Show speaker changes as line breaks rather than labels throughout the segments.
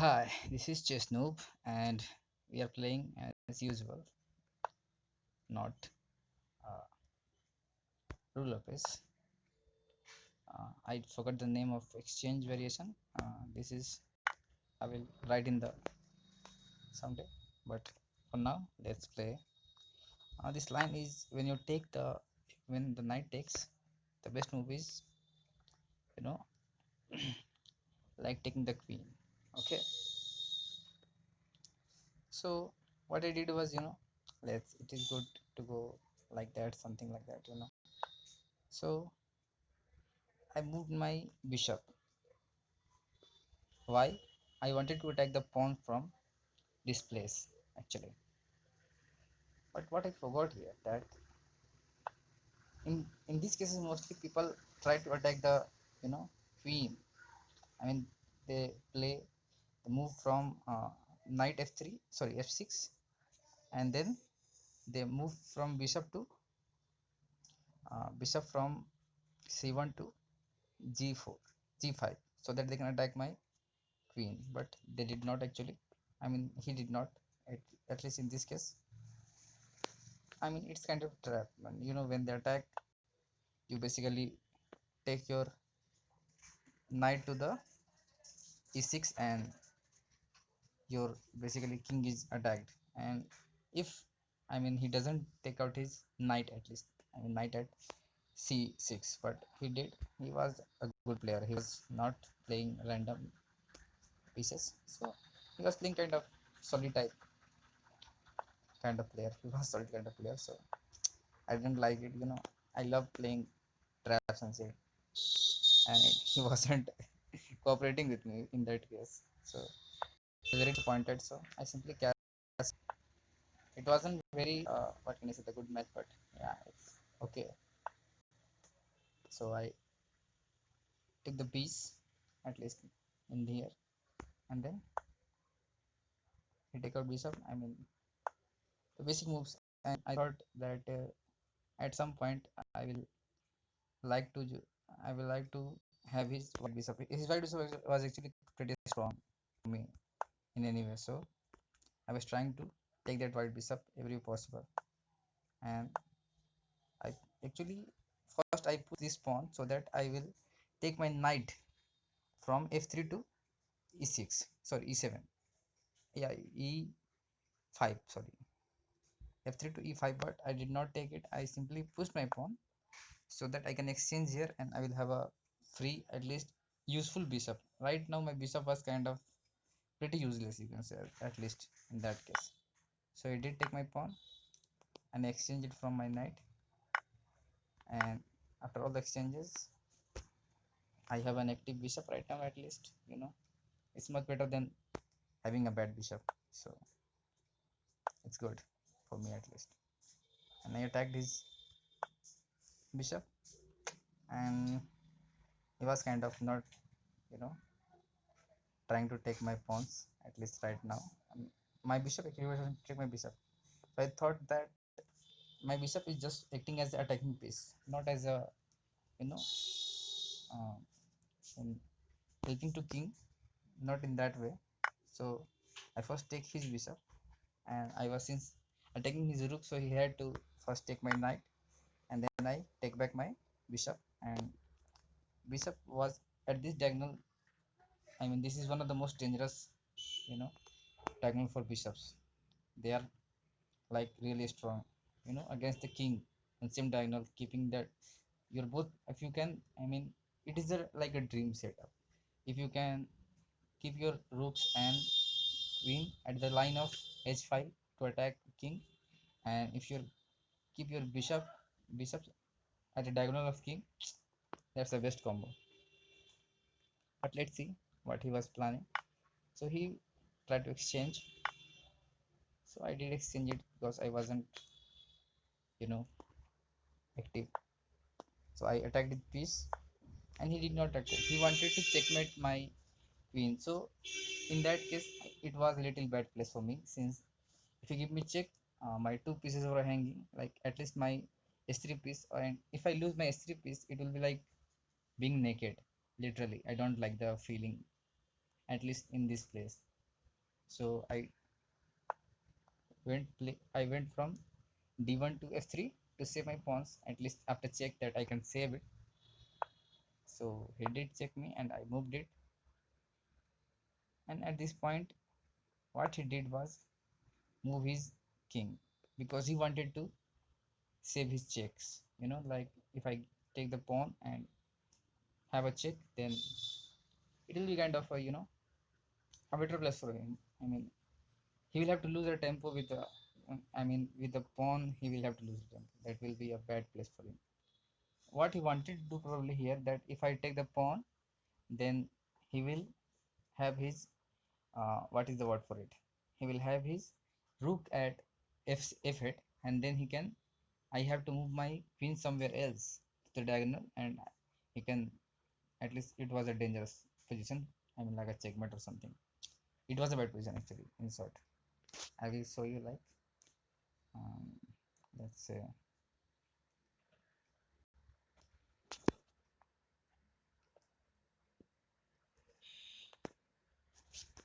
Hi, this is Chess Noob, and we are playing as usual, not uh, rule of peace. I forgot the name of exchange variation. This is I will write in the someday, but for now, let's play. This line is when the knight takes, the best move is you know like taking the queen. Okay, so what I did was let's it is good to go like that, something like that. So I moved my bishop. Why? I wanted to attack the pawn from this place actually. But what I forgot here that in these cases mostly people try to attack the you know queen. I mean they play the move from knight f3, sorry f6, and then they move from bishop to bishop from c1 to g4, g5, so that they can attack my queen. But they did not actually. I mean he did not at, at least in this case. I mean, it's kind of trap, man. When they attack, you basically take your knight to the e6, and your basically king is attacked. And if I mean he doesn't take out his knight at least. I mean knight at c6, but he did. He was a good player. He was not playing random pieces, so he was playing solid type kind of player. He was solid kind of player, so I didn't like it. I love playing traps and shit, and he wasn't cooperating with me in that case. So I was very disappointed. So I simply cast. It wasn't very what can I say, the good match, but yeah, it's okay. So I took the piece at least in here, and then he take out bishop. I mean the basic moves, and I thought that at some point I will like to I will like to have his white bishop. His white bishop was actually pretty strong for me in any way. So I was trying to take that white bishop every possible, and I actually first I put this pawn so that I will take my knight from f3 to e6, sorry e7, yeah, e5, sorry, f3 to e5, but I did not take it. I simply pushed my pawn so that I can exchange here, and I will have a free, at least useful bishop. Right now my bishop was kind of pretty useless, you can say, at least in that case. So I did take my pawn and exchange it from my knight, and after all the exchanges I have an active bishop right now. At least it's much better than having a bad bishop. So it's good for me at least. And I attacked his bishop, and he was kind of not, you know, trying to take my pawns at least right now. My bishop actually was trying to take my bishop. So I thought that my bishop is just acting as the attacking piece, not as a you know uh, in helping to king, not in that way. So I first take his bishop, and I was since attacking his rook, so he had to first take my knight, and then I take back my bishop. And bishop was at this diagonal. I mean this is one of the most dangerous you know diagonal for bishops. They are like really strong against the king and same diagonal, keeping that you're both, if you can, I mean it is like a dream setup if you can keep your rooks and queen at the line of h5 to attack king, and if you keep your bishops at the diagonal of king. That's the best combo. But let's see what he was planning. So he tried to exchange. So I did exchange it because I wasn't, you know, active. So I attacked the piece, and he did not attack. He wanted to checkmate my queen. So in that case, it was a little bad place for me, since if you give me check, my two pieces were hanging. Like at least my s3 piece, and if I lose my s3 piece, it will be like being naked. Literally, I don't like the feeling, at least in this place. So I went from d1 to f3 to save my pawns, at least after check that I can save it. So he did check me and I moved it, and at this point what he did was move his king, because he wanted to save his checks, like if I take the pawn and have a check, then it will be kind of a better place for him. I mean, he will have to lose the tempo with the with the pawn he will have to lose the tempo. That will be a bad place for him. What he wanted to do probably here, that if I take the pawn, then he will have his what is the word for it, he will have his rook at f8, and then he can, I have to move my queen somewhere else to the diagonal, and he can, at least it was a dangerous position, like a checkmate or something. It was a bad position actually, in short. I will show you, like, um, let's say,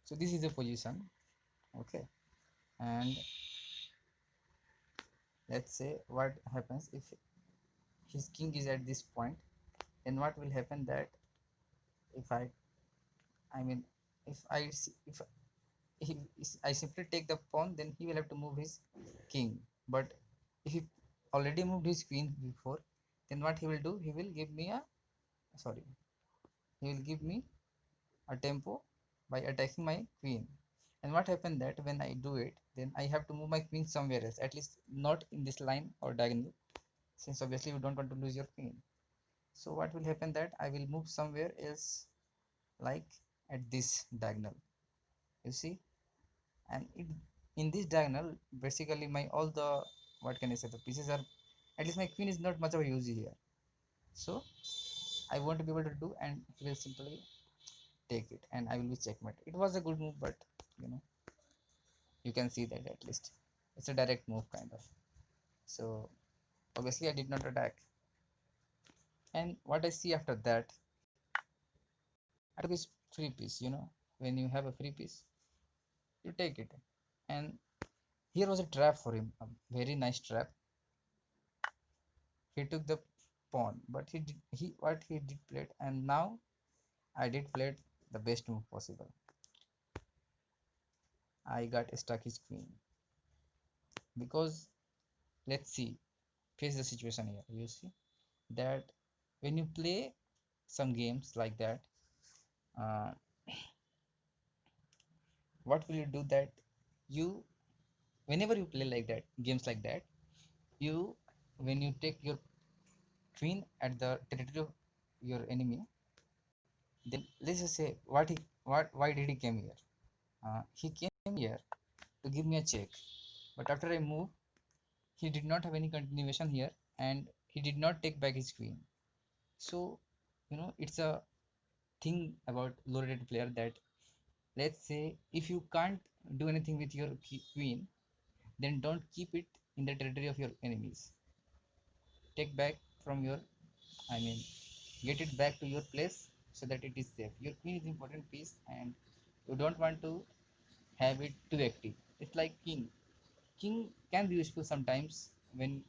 so this is the position. Okay, and let's say what happens if his king is at this point, then what will happen, that if I mean if I if he, I simply take the pawn, then he will have to move his king. But if he already moved his queen before, then what he will do, he will give me a, sorry, he will give me a tempo by attacking my queen. And what happened, that when I do it, then I have to move my queen somewhere else, at least not in this line or diagonal, since obviously you don't want to lose your queen. So what will happen, that I will move somewhere else, like at this diagonal, you see. And in this diagonal, basically my all the, what can I say, the pieces are, at least my queen is not much of a use here, so I won't be able to do, and he will simply take it and I will be checkmate. It was a good move, but you know you can see that at least it's a direct move kind of. So obviously I did not attack, and what I see after that, I took his free piece. When you have a free piece, you take it. And here was a trap for him, a very nice trap. He took the pawn, but he did play it, and now I did play it the best move possible. I got stuck his queen, because let's see, face the situation here. You see that when you play some games like that, uh, what will you do, that you, whenever you play like that, games like that, you, when you take your queen at the territory of your enemy, then let's just say, why did he came here, he came here to give me a check, but after I move, he did not have any continuation here, and he did not take back his queen. So it's a thing about low rated player, that let's say if you can't do anything with your queen, then don't keep it in the territory of your enemies. Take back from your, I mean, get it back to your place, so that it is safe. Your queen is important piece, and you don't want to have it too active. It's like king. King can be useful sometimes when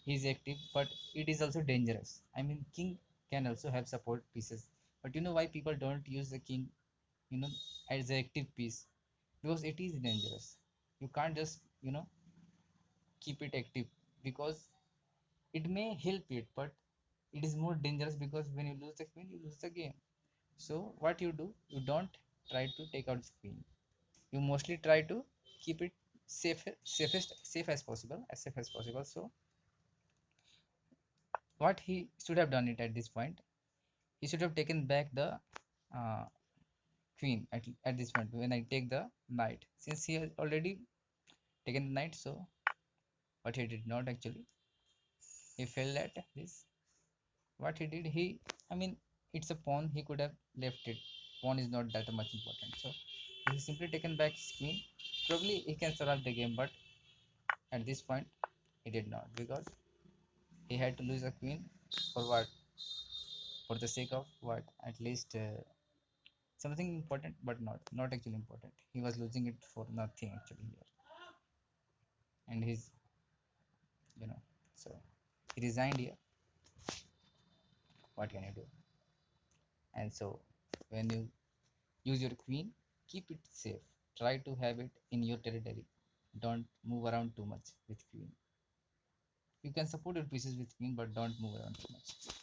he is active, but it is also dangerous. I mean, king can also have support pieces, but you know why people don't use the king, you know as an active piece? Because it is dangerous. You can't just keep it active, because it may help it, but it is more dangerous, because when you lose the queen, you lose the game. So what you do, you don't try to take out the queen. You mostly try to keep it safe as possible, as safe as possible. So what he should have done it at this point, he should have taken back the uh, queen at this point when I take the knight, since he has already taken the knight. So what he did not actually, he felt at this, what he did, I mean, it's a pawn, he could have left it. Pawn is not that much important, so he simply taken back his queen. Probably he can survive the game, but at this point he did not, because he had to lose a queen for what, for the sake of what, at least something important, but not actually important. He was losing it for nothing actually here, and he's, you know, so he resigned here. What can you do? And so when you use your queen, keep it safe. Try to have it in your territory. Don't move around too much with queen. You can support your pieces with queen, but don't move around too much.